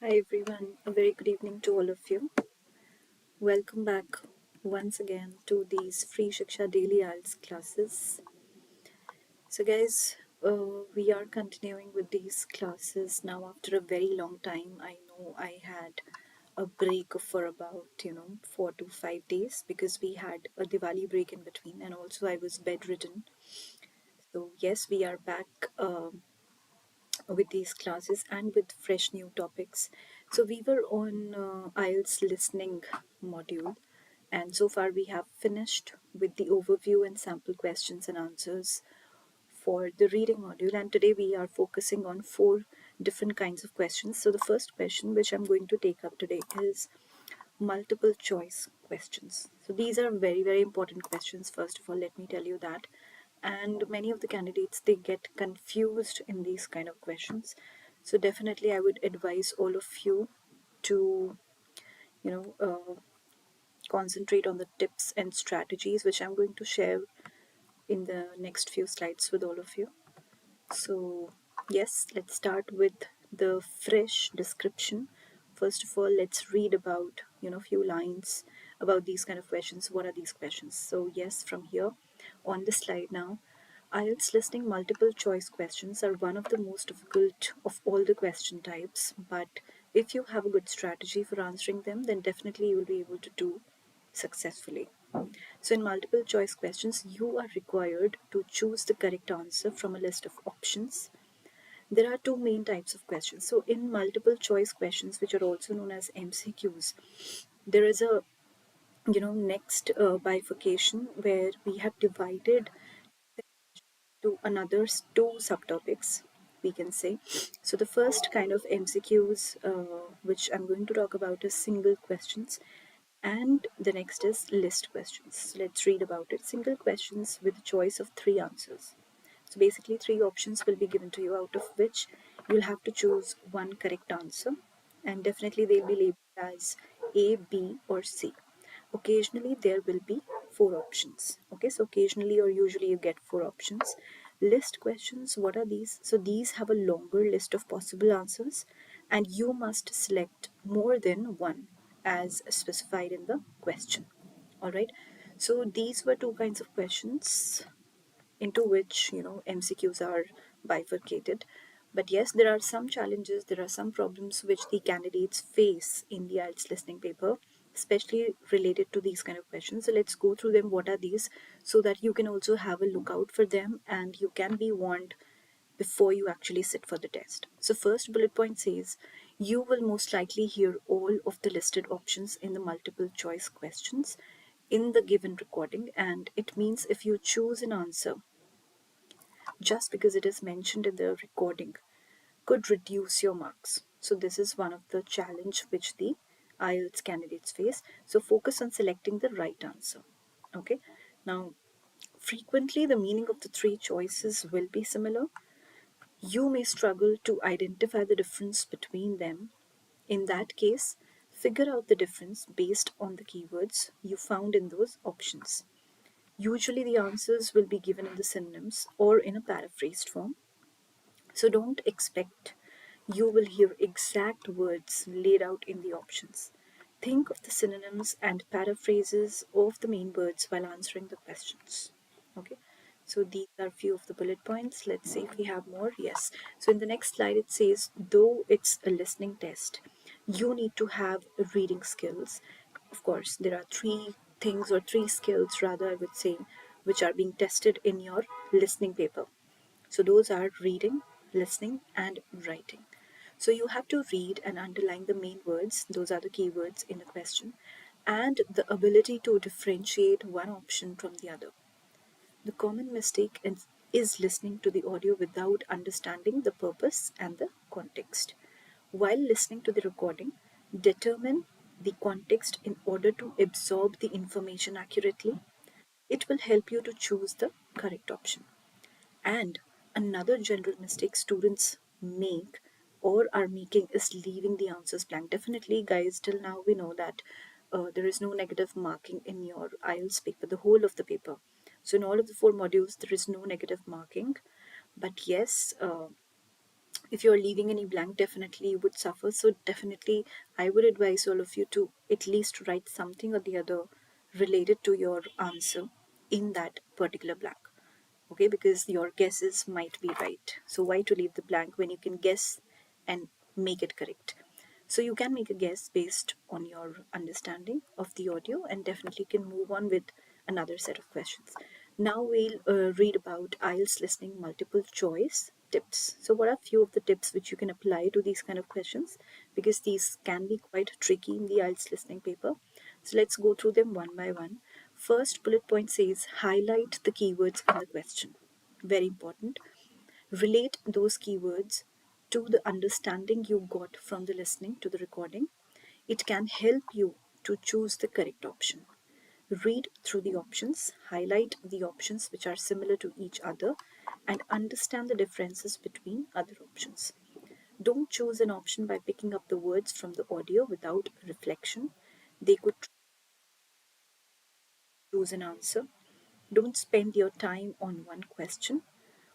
Hi everyone, a very good evening to all of you. Welcome back once again to these free Shiksha daily IELTS classes. So, guys, we are continuing with these classes now after a very long time. I know I had a break for about 4 to 5 days because we had a Diwali break in between, and also I was bedridden. So, yes, we are back. With these classes and with fresh new topics. So we were on IELTS listening module, and so far we have finished with the overview and sample questions and answers for the reading module. And today we are focusing on four different kinds of questions. So the first question which I'm going to take up today is multiple choice questions. So these are very, very important questions. First of all, let me tell you that. And many of the candidates they get confused in these kind of questions. So definitely, I would advise all of you to you know uh, concentrate on the tips and strategies which I'm going to share in the next few slides with all of you. So, yes, let's start with the fresh description. First of all, let's read about, few lines about these kind of questions. What are these questions? So, yes, from here on the slide now, IELTS listening multiple choice questions are one of the most difficult of all the question types, but if you have a good strategy for answering them, then definitely you will be able to do successfully. So, in multiple choice questions, you are required to choose the correct answer from a list of options. There are two main types of questions. So, in multiple choice questions, which are also known as MCQs, there is a next bifurcation where we have divided to another two subtopics, we can say. So, the first kind of MCQs, which I'm going to talk about, is single questions, and the next is list questions. So let's read about it. Single questions with a choice of three answers. So basically, three options will be given to you, out of which you'll have to choose one correct answer, and definitely they'll be labeled as A, B, or C. Occasionally, there will be four options. Okay, so occasionally or usually you get four options. List questions, what are these? So these have a longer list of possible answers, and you must select more than one as specified in the question. All right, so these were two kinds of questions into which MCQs are bifurcated. But yes, there are some challenges, there are some problems which the candidates face in the IELTS listening paper, especially related to these kind of questions. So let's go through them. What are these, so that you can also have a look out for them and you can be warned before you actually sit for the test. So first bullet point says you will most likely hear all of the listed options in the multiple choice questions in the given recording, and it means if you choose an answer just because it is mentioned in the recording could reduce your marks. So this is one of the challenge which the IELTS candidates face. So focus on selecting the right answer. Okay. Now, frequently the meaning of the three choices will be similar. You may struggle to identify the difference between them. In that case, figure out the difference based on the keywords you found in those options. Usually the answers will be given in the synonyms or in a paraphrased form. So don't expect you will hear exact words laid out in the options. Think of the synonyms and paraphrases of the main words while answering the questions. Okay, so these are few of the bullet points. Let's see if we have more. Yes. So in the next slide, it says, though it's a listening test, you need to have reading skills. Of course, there are three things, or three skills rather, I would say, which are being tested in your listening paper. So those are reading, listening, and writing. So you have to read and underline the main words, those are the keywords in the question, and the ability to differentiate one option from the other. The common mistake is listening to the audio without understanding the purpose and the context. While listening to the recording, determine the context in order to absorb the information accurately. It will help you to choose the correct option. And another general mistake students make or are making is leaving the answers blank. Definitely, guys, till now we know that there is no negative marking in your IELTS paper, the whole of the paper. So, in all of the four modules, there is no negative marking. But yes, if you're leaving any blank, definitely you would suffer. So definitely I would advise all of you to at least write something or the other related to your answer in that particular blank. Okay, because your guesses might be right. So why to leave the blank when you can guess and make it correct? So you can make a guess based on your understanding of the audio and definitely can move on with another set of questions. Now we'll read about IELTS listening multiple choice tips. So what are few of the tips which you can apply to these kind of questions, because these can be quite tricky in the IELTS listening paper. So let's go through them one by one. First bullet point says highlight the keywords in the question. Very important. Relate those keywords to the understanding you got from the listening to the recording. It can help you to choose the correct option. Read through the options, highlight the options which are similar to each other, and understand the differences between other options. Don't choose an option by picking up the words from the audio without reflection. They could choose an answer. Don't spend your time on one question.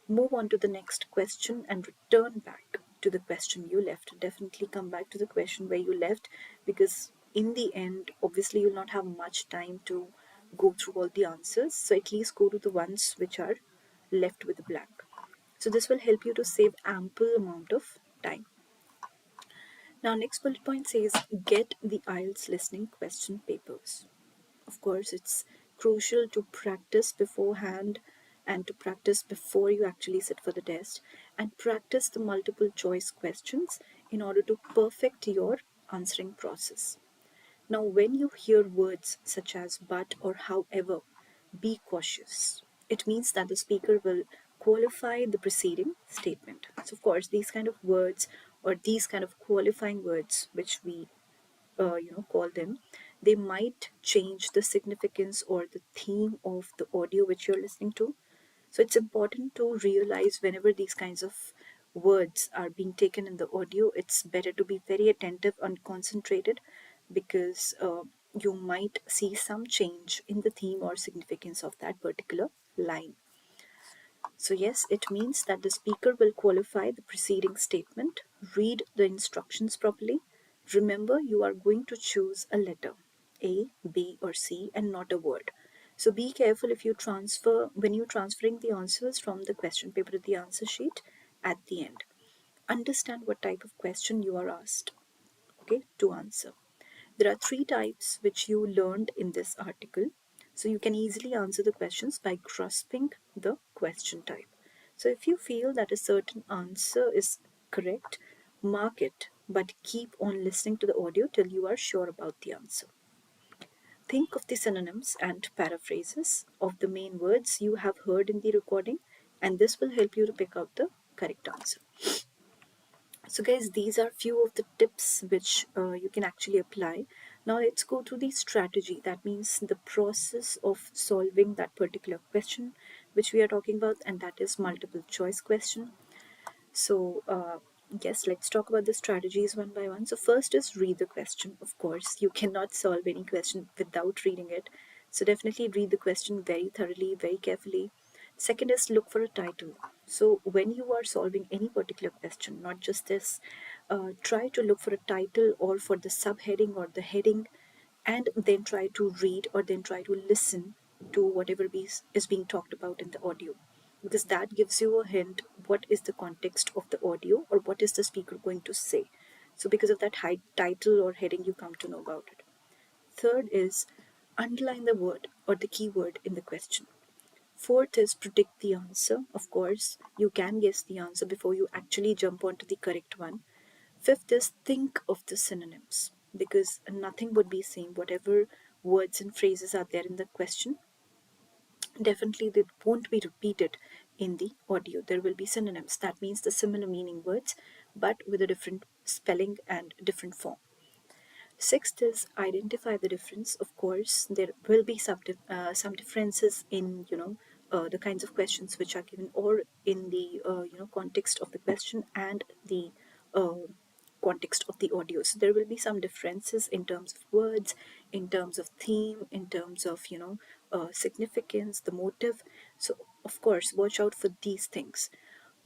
Move on to the next question and return back to the question you left. Definitely come back to the question where you left, because in the end, obviously, you'll not have much time to go through all the answers. So at least go to the ones which are left with blank. So this will help you to save ample amount of time. Now, next bullet point says get the IELTS listening question papers. Of course, it's crucial to practice beforehand and to practice before you actually sit for the test, and practice the multiple choice questions in order to perfect your answering process. Now, when you hear words such as but or however, be cautious. It means that the speaker will qualify the preceding statement. So, of course, these kind of words or these kind of qualifying words, which we call them, they might change the significance or the theme of the audio which you're listening to. So it's important to realize whenever these kinds of words are being taken in the audio, it's better to be very attentive and concentrated, because you might see some change in the theme or significance of that particular line. So, yes, it means that the speaker will qualify the preceding statement, read the instructions properly. Remember, you are going to choose a letter, A, B, or C, and not a word. So, be careful if you transfer when you're transferring the answers from the question paper to the answer sheet at the end. Understand what type of question you are asked, okay, to answer. There are three types which you learned in this article. So you can easily answer the questions by grasping the question type. So if you feel that a certain answer is correct, mark it, but keep on listening to the audio till you are sure about the answer. Think of the synonyms and paraphrases of the main words you have heard in the recording, and this will help you to pick out the correct answer. So guys, these are few of the tips which you can actually apply. Now let's go to the strategy. That means the process of solving that particular question which we are talking about, and that is multiple choice question. So, yes, let's talk about the strategies one by one. So, first is read the question. Of course, you cannot solve any question without reading it. So, definitely read the question very thoroughly, very carefully. Second is look for a title. So, when you are solving any particular question, not just this, try to look for a title or for the subheading or the heading, and then try to read or then try to listen to whatever is being talked about in the audio, because that gives you a hint what is the context of the audio or what is the speaker going to say. So because of that high title or heading, you come to know about it. Third is underline the word or the keyword in the question. Fourth is predict the answer. Of course, you can guess the answer before you actually jump onto the correct one. Fifth is think of the synonyms, because nothing would be same. Whatever words and phrases are there in the question, definitely they won't be repeated in the audio. There will be synonyms. That means the similar meaning words, but with a different spelling and different form. Sixth is identify the difference. Of course, there will be some differences in the kinds of questions which are given, or in the context of the question and the uh, context of the audio. So there will be some differences in terms of words, in terms of theme, in terms of significance, the motive. So of course, watch out for these things.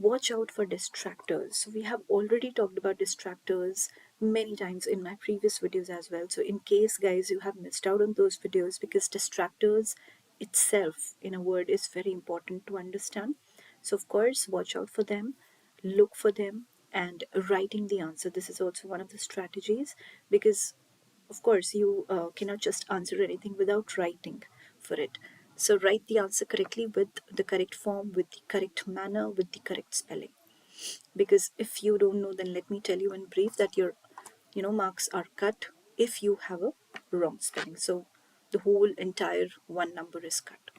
watch out for distractors. So we have already talked about distractors many times in my previous videos as well. So in case guys you have missed out on those videos, because distractors itself in a word is very important to understand. So of course watch out for them, look for them, and writing the answer. This is also one of the strategies, because of course you cannot just answer anything without writing for it. So write the answer correctly with the correct form, with the correct manner, with the correct spelling. Because if you don't know, then let me tell you in brief that your marks are cut if you have a wrong spelling. So the whole entire one number is cut.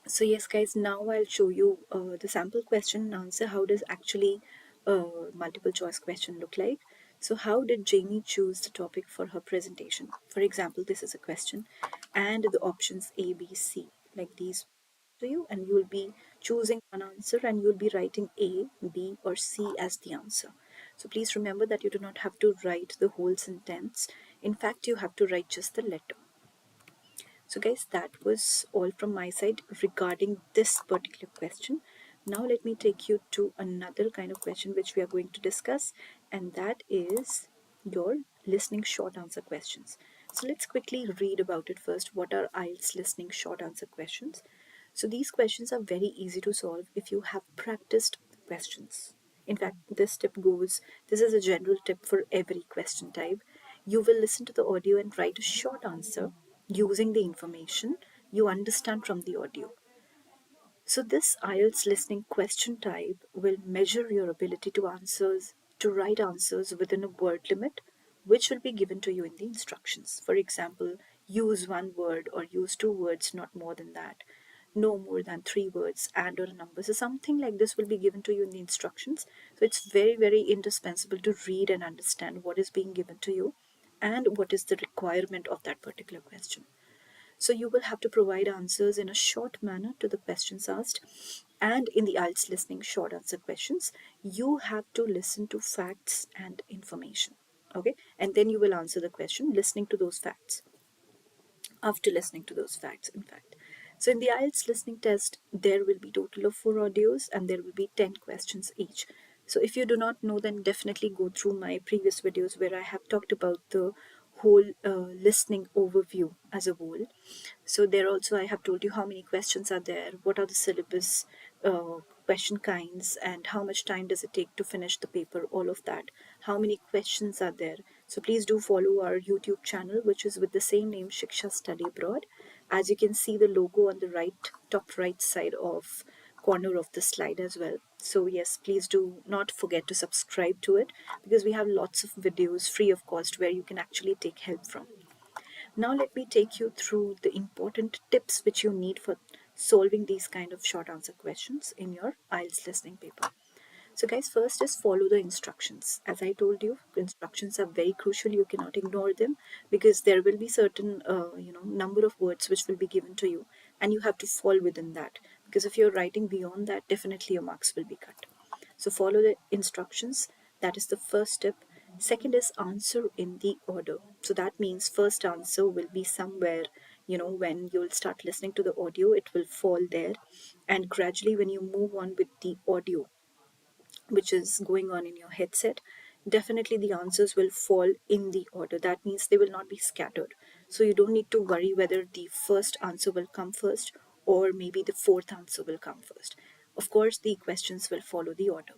So yes guys, now I'll show you the sample question and answer. How does actually a multiple choice question look like? So how did Jamie choose the topic for her presentation? For example, this is a question and the options A, B, C, like these to you, and you'll be choosing one answer and you'll be writing A, B or C as the answer. So please remember that you do not have to write the whole sentence. In fact, you have to write just the letter. So guys, that was all from my side regarding this particular question. Now let me take you to another kind of question which we are going to discuss, and that is your listening short answer questions. So let's quickly read about it first. What are IELTS listening short answer questions? So these questions are very easy to solve if you have practiced the questions. In fact, this is a general tip for every question type. You will listen to the audio and write a short answer using the information you understand from the audio. So this IELTS listening question type will measure your ability to write answers within a word limit, which will be given to you in the instructions. For example, use one word or use two words, not more than that. No more than three words and or a number. So something like this will be given to you in the instructions. So it's very, very indispensable to read and understand what is being given to you and what is the requirement of that particular question. So you will have to provide answers in a short manner to the questions asked. And in the IELTS listening short answer questions, you have to listen to facts and information. Okay, and then you will answer the question listening to those facts, after listening to those facts, in fact. So in the IELTS listening test, there will be total of 4 audios and there will be 10 questions each. So if you do not know, then definitely go through my previous videos where I have talked about the whole listening overview as a whole. So there also I have told you how many questions are there, what are the syllabus question kinds, and how much time does it take to finish the paper, all of that. How many questions are there? So please do follow our YouTube channel, which is with the same name, Shiksha Study Abroad. As you can see the logo on the top right side of corner of the slide as well. So yes, please do not forget to subscribe to it, because we have lots of videos free of cost where you can actually take help from. Now let me take you through the important tips which you need for solving these kind of short answer questions in your IELTS listening paper. So guys, first is follow the instructions. As I told you, instructions are very crucial. You cannot ignore them, because there will be certain number of words which will be given to you and you have to fall within that, because if you're writing beyond that, definitely your marks will be cut. So follow the instructions. That is the first step. Second is answer in the order. So that means first answer will be somewhere, when you'll start listening to the audio, it will fall there. And gradually, when you move on with the audio, which is going on in your headset, definitely the answers will fall in the order. That means they will not be scattered. So you don't need to worry whether the first answer will come first or maybe the fourth answer will come first. Of course, the questions will follow the order.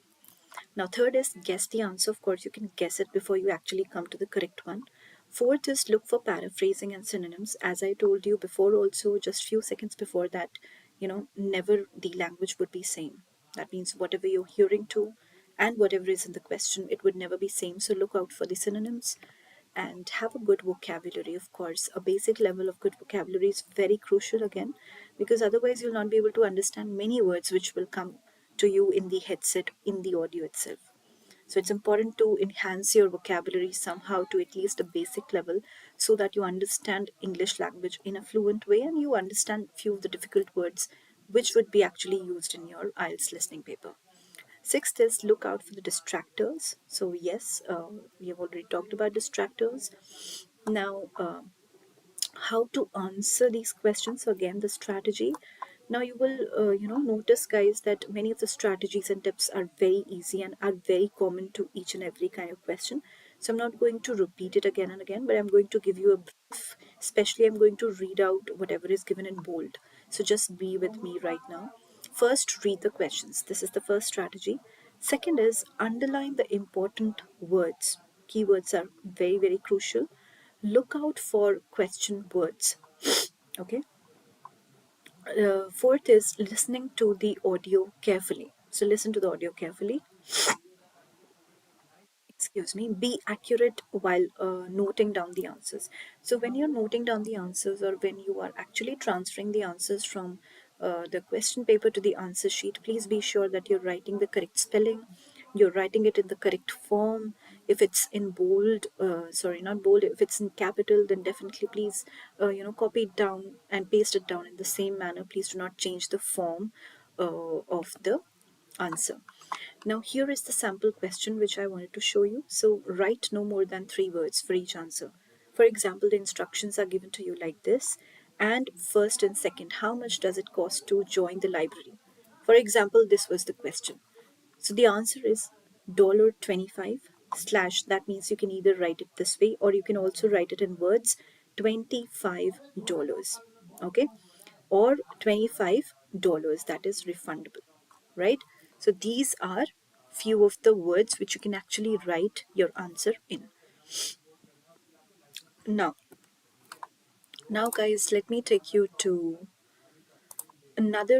Now, third is guess the answer. Of course, you can guess it before you actually come to the correct one. Fourth is look for paraphrasing and synonyms. As I told you before, also just few seconds before that, never the language would be same. That means whatever you're hearing to and whatever is in the question, it would never be same. So look out for the synonyms and have a good vocabulary. Of course, a basic level of good vocabulary is very crucial again, because otherwise you'll not be able to understand many words which will come to you in the headset, in the audio itself. So it's important to enhance your vocabulary somehow to at least a basic level, so that you understand English language in a fluent way and you understand few of the difficult words which would be actually used in your IELTS listening paper. Sixth is look out for the distractors. So yes, we have already talked about distractors. Now, how to answer these questions? So again, the strategy: Now you will notice, guys, that many of the strategies and tips are very easy and are very common to each and every kind of question. So I'm not going to repeat it again and again, but I'm going to give you a brief. Especially I'm going to read out whatever is given in bold, so just be with me right now. First, read the questions. This is the first strategy. Second is underline the important words. Keywords are very, very crucial. Look out for question words. Okay. Fourth is listening to the audio carefully. So listen to the audio carefully. Excuse me. Be accurate while noting down the answers. So when you're noting down the answers, or when you are actually transferring the answers from the question paper to the answer sheet, please be sure that you're writing the correct spelling, you're writing it in the correct form. If it's in bold, sorry, not bold, if it's in capital, then definitely please copy it down and paste it down in the same manner. Please do not change the form of the answer. Now here is the sample question which I wanted to show you. So write no more than 3 words for each answer. For example, the instructions are given to you like this. And first and second, how much does it cost to join the library? For example, this was the question. So the answer is $25 slash, that means you can either write it this way or you can also write it in words, $25. Okay, or $25, that is refundable, right? So these are few of the words which you can actually write your answer in. Now, guys, let me take you to another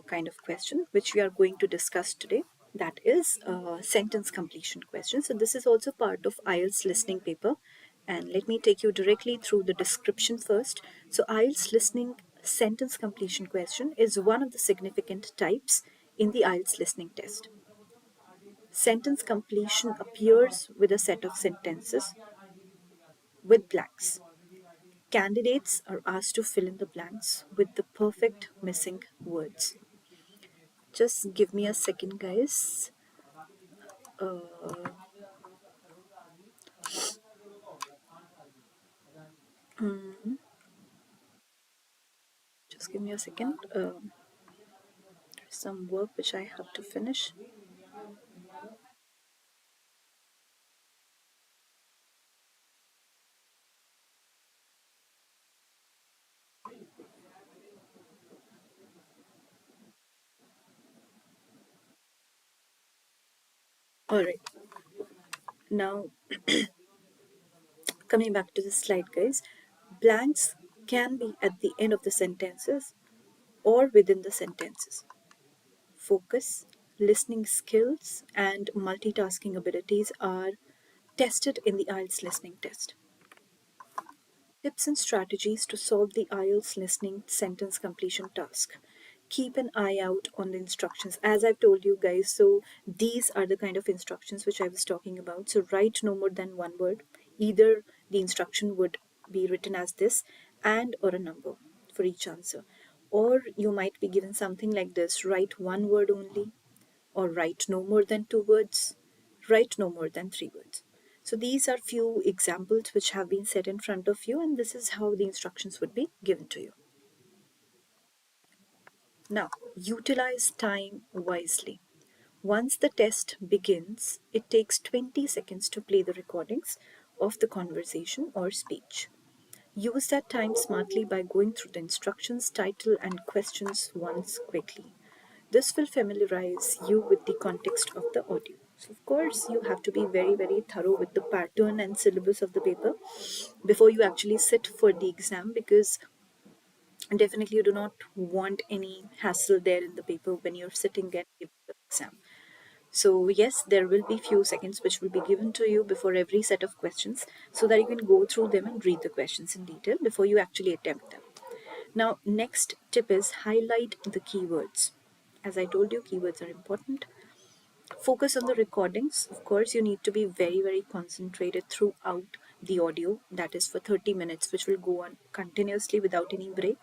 kind of question which we are going to discuss today. That is sentence completion question. So this is also part of IELTS listening paper. And let me take you directly through the description first. So IELTS listening sentence completion question is one of the significant types in the IELTS listening test. Sentence completion appears with a set of sentences with blanks. Candidates are asked to fill in the blanks with the perfect missing words. Just give me a second, guys. Just give me a second. There's some work which I have to finish. All right. Now, coming back to the slide, guys. Blanks can be at the end of the sentences or within the sentences. Focus, listening skills, and multitasking abilities are tested in the IELTS listening test. Tips and strategies to solve the IELTS listening sentence completion task. Keep an eye out on the instructions. As I've told you guys, so these are the kind of instructions which I was talking about. So write no more than 1 word. Either the instruction would be written as this and or a number for each answer. Or you might be given something like this: write 1 word only, or write no more than 2 words, write no more than 3 words. So these are few examples which have been set in front of you, and this is how the instructions would be given to you. Now, utilize time wisely. Once the test begins, it takes 20 seconds to play the recordings of the conversation or speech. Use that time smartly by going through the instructions, title, and questions once quickly. This will familiarize you with the context of the audio. So, of course, you have to be very, very thorough with the pattern and syllabus of the paper before you actually sit for the exam, because definitely you do not want any hassle there in the paper when you're sitting and giving the exam. So yes, there will be few seconds which will be given to you before every set of questions, so that you can go through them and read the questions in detail before you actually attempt them. Now, next tip is highlight the keywords. As I told you, keywords are important. Focus on the recordings. Of course, you need to be very, very concentrated throughout the audio, that is for 30 minutes, which will go on continuously without any break.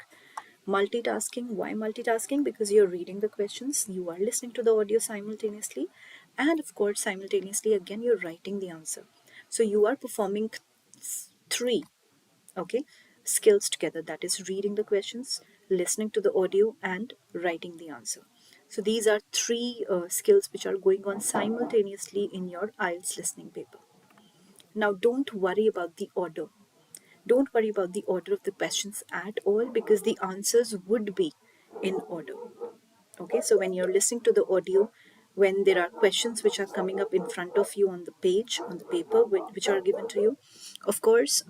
Multitasking. Why multitasking? Because you're reading the questions, you are listening to the audio simultaneously, and of course, simultaneously again, you're writing the answer. So you are performing three, okay, skills together, that is reading the questions, listening to the audio, and writing the answer. So these are three skills which are going on simultaneously in your IELTS listening paper. Now, don't worry about the order. Don't worry about the order of the questions at all, because the answers would be in order. Okay, so when you're listening to the audio, when there are questions which are coming up in front of you on the page, on the paper, which are given to you, of course,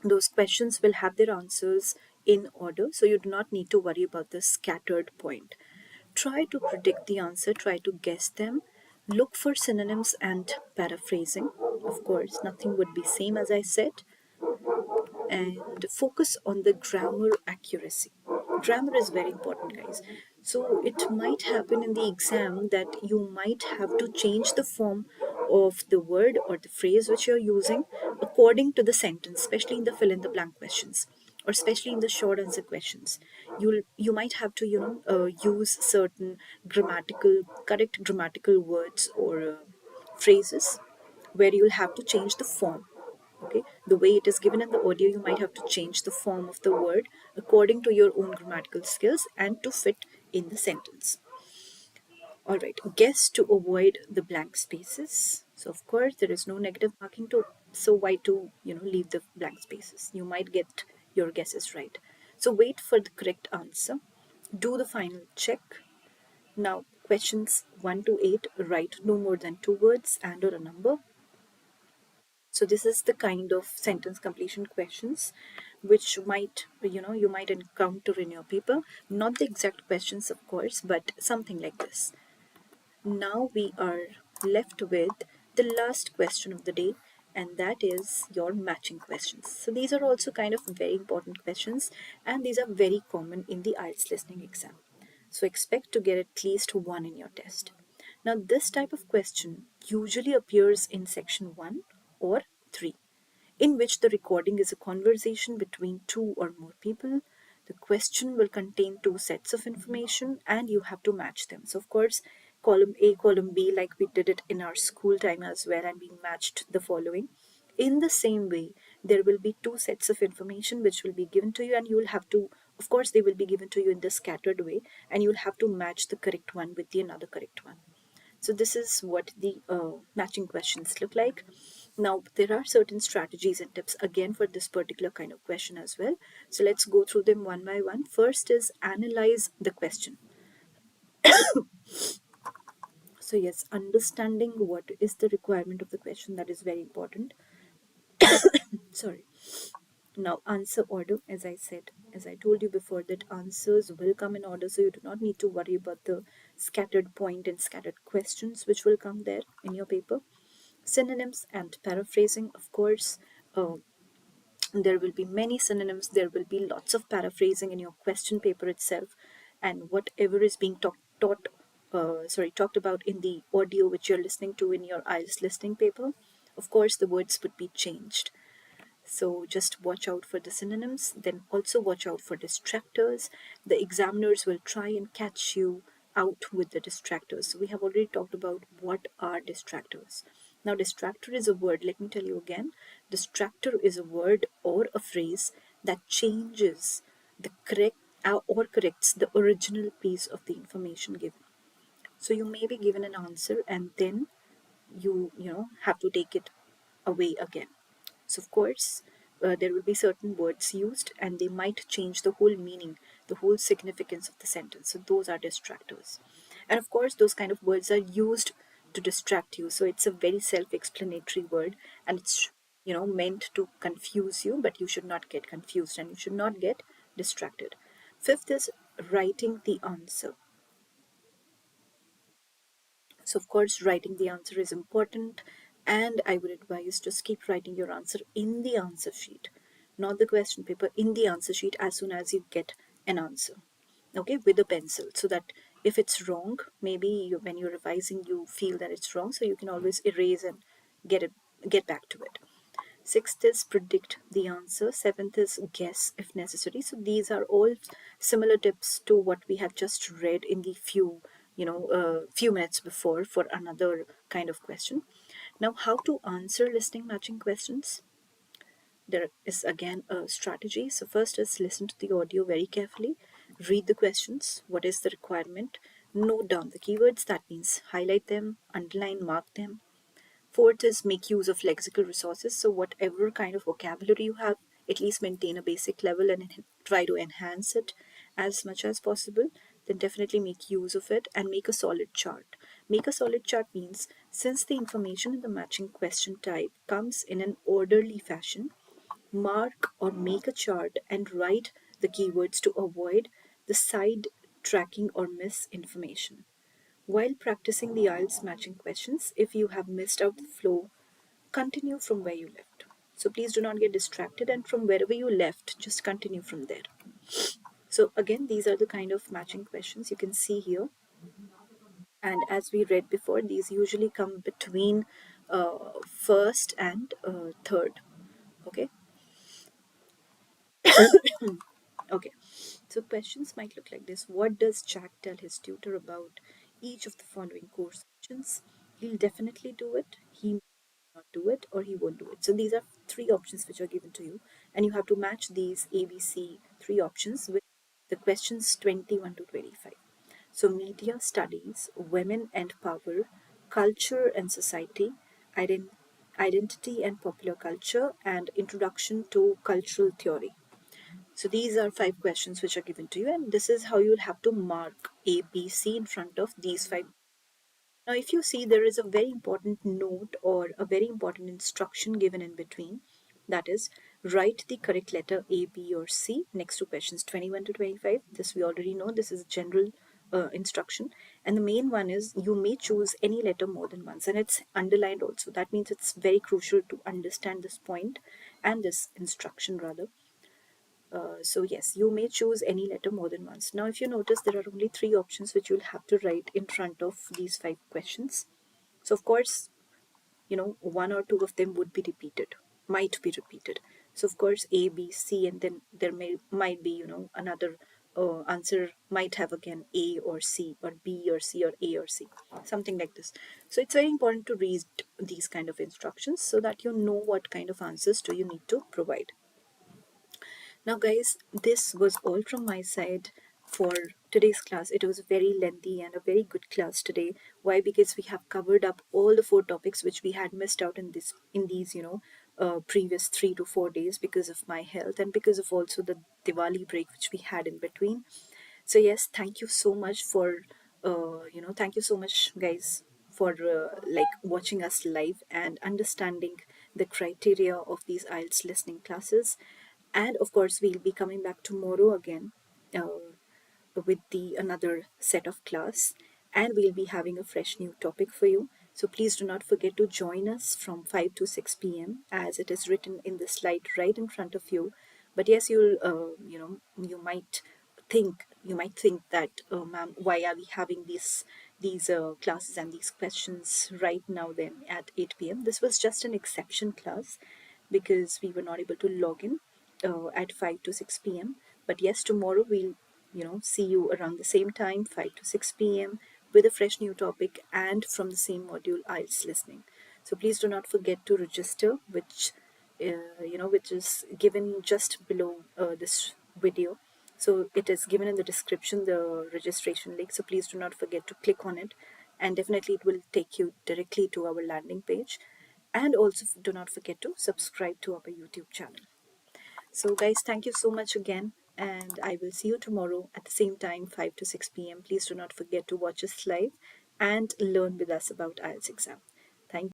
those questions will have their answers in order, so you do not need to worry about the scattered point. Try to predict the answer, try to guess them, look for synonyms and paraphrasing. Of course, nothing would be same as I said, and focus on the grammar accuracy. Grammar is very important, guys. So it might happen in the exam that you might have to change the form of the word or the phrase which you're using according to the sentence, especially in the fill in the blank questions, or especially in the short answer questions. You might have to use certain correct grammatical words or phrases where you'll have to change the form. Okay, the way it is given in the audio, you might have to change the form of the word according to your own grammatical skills and to fit in the sentence. All right, guess to avoid the blank spaces. So of course there is no negative marking to, so why to leave the blank spaces? You might get your guesses right. So wait for the correct answer, do the final check. Now, questions 1 to 8, write no more than 2 words and or a number. So this is the kind of sentence completion questions which you might encounter in your paper. Not the exact questions, of course, but something like this. Now we are left with the last question of the day, and that is your matching questions. So these are also kind of very important questions, and these are very common in the IELTS listening exam. So expect to get at least one in your test. Now, this type of question usually appears in section 1 or 3, in which the recording is a conversation between two or more people. The question will contain two sets of information and you have to match them. So, of course, column A, column B, like we did it in our school time as well, and we matched the following. In the same way, there will be two sets of information which will be given to you, and you will have to, of course, they will be given to you in the scattered way, and you'll have to match the correct one with the another correct one. So this is what the matching questions look like. Now, there are certain strategies and tips again for this particular kind of question as well. So let's go through them one by one. First is analyze the question. So yes, understanding what is the requirement of the question, that is very important. Sorry. Now, answer order, as I said, as I told you before, that answers will come in order, so you do not need to worry about the scattered point and scattered questions which will come there in your paper. Synonyms and paraphrasing, of course, there will be many synonyms, there will be lots of paraphrasing in your question paper itself, and whatever is being talked about in the audio which you're listening to in your IELTS listening paper, of course the words would be changed. So just watch out for the synonyms, then also watch out for distractors. The examiners will try and catch you out with the distractors. So we have already talked about what are distractors. Now, distractor is a word, let me tell you again. Distractor is a word or a phrase that changes the correct or corrects the original piece of the information given. So you may be given an answer and then you have to take it away again. So, of course, there will be certain words used and they might change the whole meaning, the whole significance of the sentence. So, those are distractors. And of course, those kind of words are used to distract you. So, it's a very self explanatory word and it's meant to confuse you, but you should not get confused and you should not get distracted. Fifth is writing the answer. So, of course, writing the answer is important, and I would advise just keep writing your answer in the answer sheet, not the question paper, in the answer sheet as soon as you get an answer, okay, with a pencil, so that if it's wrong, maybe when you're revising, you feel that it's wrong, so you can always erase and get back to it. Sixth is predict the answer. Seventh is guess if necessary. So these are all similar tips to what we have just read in the few minutes before for another kind of question. Now, how to answer listening matching questions? there is again a strategy. So first is listen to the audio very carefully, read the questions, what is the requirement, note down the keywords, that means highlight them, underline, mark them. Fourth is make use of lexical resources. So whatever kind of vocabulary you have, at least maintain a basic level and try to enhance it as much as possible. Then definitely make use of it and make a solid chart. Make a solid chart means since the information in the matching question type comes in an orderly fashion, mark or make a chart and write the keywords to avoid the side tracking or misinformation. While practicing the IELTS matching questions, if you have missed out the flow, continue from where you left. So please do not get distracted, and from wherever you left, just continue from there. So again, these are the kind of matching questions you can see here. And as we read before, these usually come between first and third. Okay. Okay, so questions might look like this. What does Jack tell his tutor about each of the following course options? He'll definitely do it, he may not do it, or he won't do it. So these are three options which are given to you, and you have to match these ABC three options with the questions 21 to 25. So media studies, women and power, culture and society, identity and popular culture, and introduction to cultural theory. So these are five questions which are given to you, and this is how you'll have to mark A, B, C in front of these five. Now, if you see, there is a very important note or a very important instruction given in between. That is, write the correct letter A, B, or C next to questions 21 to 25. This we already know. This is a general instruction. And the main one is you may choose any letter more than once, and it's underlined also. That means it's very crucial to understand this point and this instruction rather. So yes, you may choose any letter more than once. Now, if you notice, there are only three options which you'll have to write in front of these five questions. So of course, one or two of them would be repeated, might be repeated. So of course, A, B, C, and then there might be, another answer might have again A or C or B or C or A or C, something like this. So it's very important to read these kind of instructions so that you know what kind of answers do you need to provide. Now, guys, this was all from my side for today's class. It was very lengthy and a very good class today. Why? Because we have covered up all the four topics which we had missed out in these previous 3 to 4 days because of my health and because of also the Diwali break which we had in between. So yes, thank you so much for thank you so much, guys, for like watching us live and understanding the criteria of these IELTS listening classes. And of course, we'll be coming back tomorrow again with the another set of class, and we'll be having a fresh new topic for you. So please do not forget to join us from 5 to 6 p.m. as it is written in the slide right in front of you. But yes, you might think that, ma'am, why are we having these classes and these questions right now then at 8 p.m.? This was just an exception class because we were not able to log in at 5 to 6 p.m. But yes, tomorrow we'll see you around the same time, 5 to 6 p.m. with a fresh new topic and from the same module, IELTS listening. So please do not forget to register, which is given just below this video. So it is given in the description, the registration link. So please do not forget to click on it, and definitely it will take you directly to our landing page. And also do not forget to subscribe to our YouTube channel. So guys, thank you so much again, and I will see you tomorrow at the same time, 5 to 6 p.m. Please do not forget to watch us live and learn with us about IELTS exam.